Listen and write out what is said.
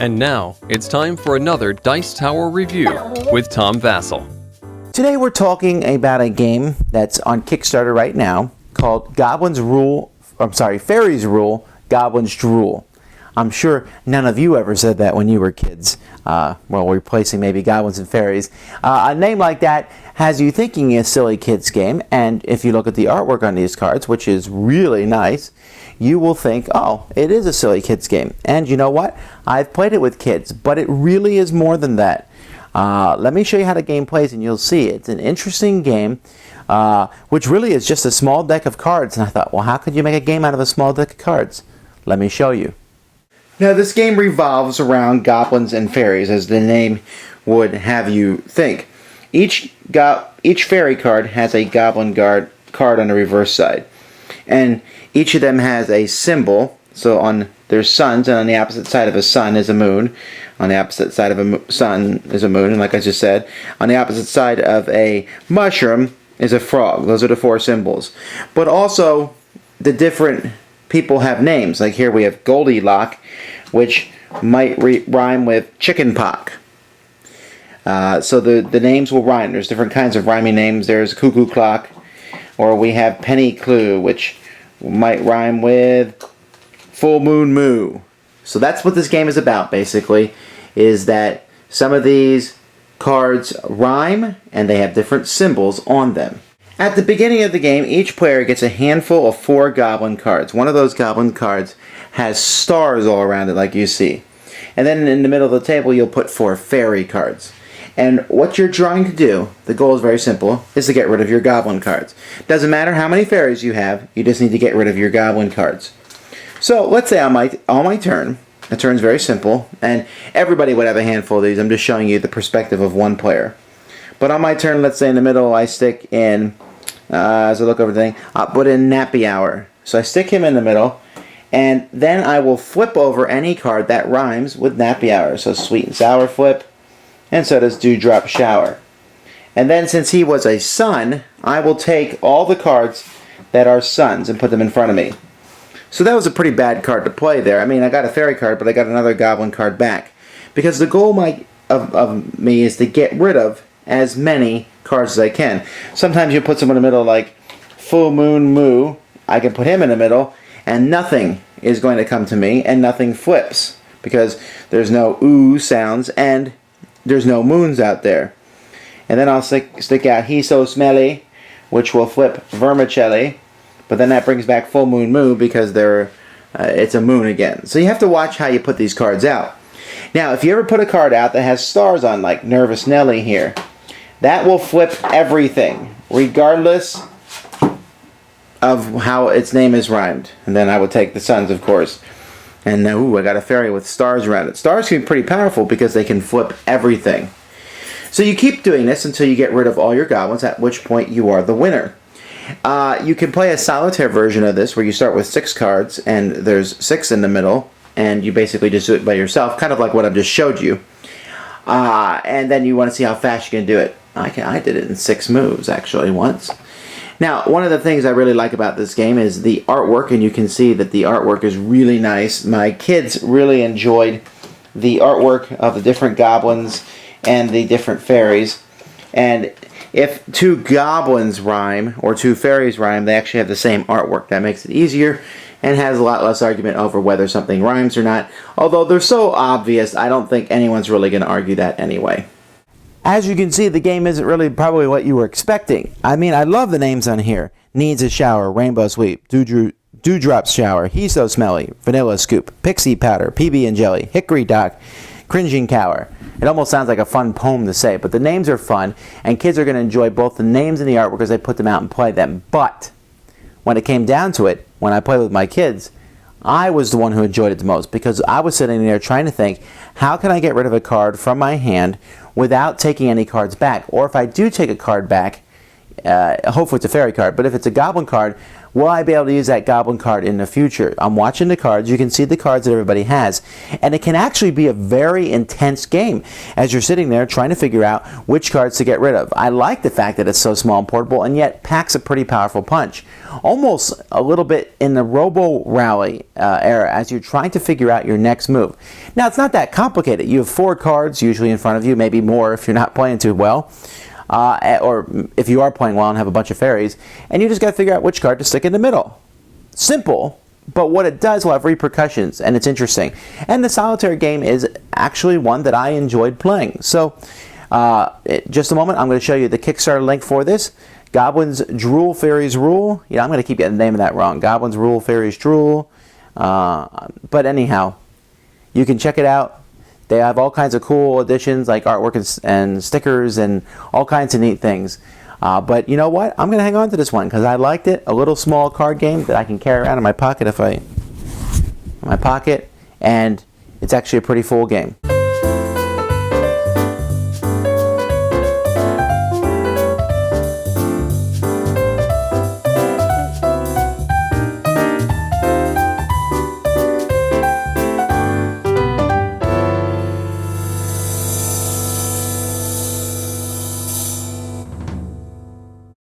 And now, it's time for another Dice Tower review with Tom Vasel. Today we're talking about a game that's on Kickstarter right now called Fairies Rule, Goblins Drool. I'm sure none of you ever said that when you were kids. Replacing maybe goblins and fairies. A name like that has you thinking a silly kids game, and if you look at the artwork on these cards, which is really nice, you will think, oh, it is a silly kids game. And you know what? I've played it with kids, but it really is more than that. Let me show you how the game plays and you'll see. It's an interesting game, which really is just a small deck of cards. And I thought, well, how could you make a game out of a small deck of cards? Let me show you. Now, this game revolves around goblins and fairies, as the name would have you think. Each fairy card has a goblin card on the reverse side. And each of them has a symbol. So on their suns, and on the opposite side of a sun is a moon. On the opposite side of a sun is a moon, and like I just said, on the opposite side of a mushroom is a frog. Those are the four symbols. But also, the different people have names. Like here we have Goldilocks, which might rhyme with chicken pox. So the names will rhyme. There's different kinds of rhyming names. There's Cuckoo Clock, or we have Penny Clue, which might rhyme with Full Moon Moo. So that's what this game is about, basically, is that some of these cards rhyme and they have different symbols on them. At the beginning of the game, each player gets a handful of 4 goblin cards. One of those goblin cards has stars all around it, like you see. And then in the middle of the table, you'll put 4 fairy cards. And what you're trying to do, the goal is very simple, is to get rid of your goblin cards. Doesn't matter how many fairies you have, you just need to get rid of your goblin cards. So let's say on my turn, the turn's very simple, and everybody would have a handful of these. I'm just showing you the perspective of one player. But on my turn, let's say in the middle, I stick in, as I look over the thing, I'll put in Nappy Hour. So I stick him in the middle, and then I will flip over any card that rhymes with Nappy Hour. So Sweet and Sour flip, and so does Dewdrop Shower. And then since he was a sun, I will take all the cards that are suns and put them in front of me. So that was a pretty bad card to play there. I mean, I got a fairy card, but I got another goblin card back. Because the goal of me is to get rid of as many cards as I can. Sometimes you put someone in the middle like Full Moon Moo. I can put him in the middle, and nothing is going to come to me, and nothing flips. Because there's no ooh sounds, and there's no moons out there. And then I'll stick out He's So Smelly, which will flip Vermicelli. But then that brings back Full Moon Moo because it's a moon again. So you have to watch how you put these cards out. Now, if you ever put a card out that has stars on, like Nervous Nelly here, that will flip everything, regardless of how its name is rhymed. And then I will take the suns, of course. And ooh, I got a fairy with stars around it. Stars can be pretty powerful because they can flip everything. So you keep doing this until you get rid of all your goblins, at which point you are the winner. You can play a solitaire version of this where you start with 6 cards and there's 6 in the middle, and you basically just do it by yourself, kind of like what I've just showed you. And then you want to see how fast you can do it. I did it in 6 moves actually once. Now, one of the things I really like about this game is the artwork, and you can see that the artwork is really nice. My kids really enjoyed the artwork of the different goblins and the different fairies. And if 2 goblins rhyme or 2 fairies rhyme, they actually have the same artwork. That makes it easier and has a lot less argument over whether something rhymes or not. Although they're so obvious, I don't think anyone's really going to argue that anyway. As you can see, the game isn't really probably what you were expecting. I mean, I love the names on here. Needs a Shower, Rainbow Sweep, Dewdrop Shower, He's So Smelly, Vanilla Scoop, Pixie Powder, PB and Jelly, Hickory Dock, Cringing Cower. It almost sounds like a fun poem to say, but the names are fun, and kids are going to enjoy both the names and the artwork as they put them out and play them. But when it came down to it, when I played with my kids, I was the one who enjoyed it the most because I was sitting there trying to think, how can I get rid of a card from my hand without taking any cards back? Or if I do take a card back, hopefully it's a fairy card, but if it's a goblin card, Will I be able to use that goblin card in the future? I'm watching the cards. You can see the cards that everybody has. And it can actually be a very intense game as you're sitting there trying to figure out which cards to get rid of. I like the fact that it's so small and portable and yet packs a pretty powerful punch. Almost a little bit in the Robo Rally era as you're trying to figure out your next move. Now, it's not that complicated. You have 4 cards usually in front of you, maybe more if you're not playing too well. Or if you are playing well and have a bunch of fairies, and you just got to figure out which card to stick in the middle. Simple, but what it does will have repercussions, and it's interesting. And the solitaire game is actually one that I enjoyed playing. So, just a moment, I'm going to show you the Kickstarter link for this. Goblins Drool Fairies Rule. Yeah, I'm going to keep getting the name of that wrong. Goblins Rule Fairies Drool. But anyhow, you can check it out. They have all kinds of cool additions like artwork and stickers and all kinds of neat things. But you know what? I'm going to hang on to this one because I liked it. A little small card game that I can carry around in my pocket and it's actually a pretty full game.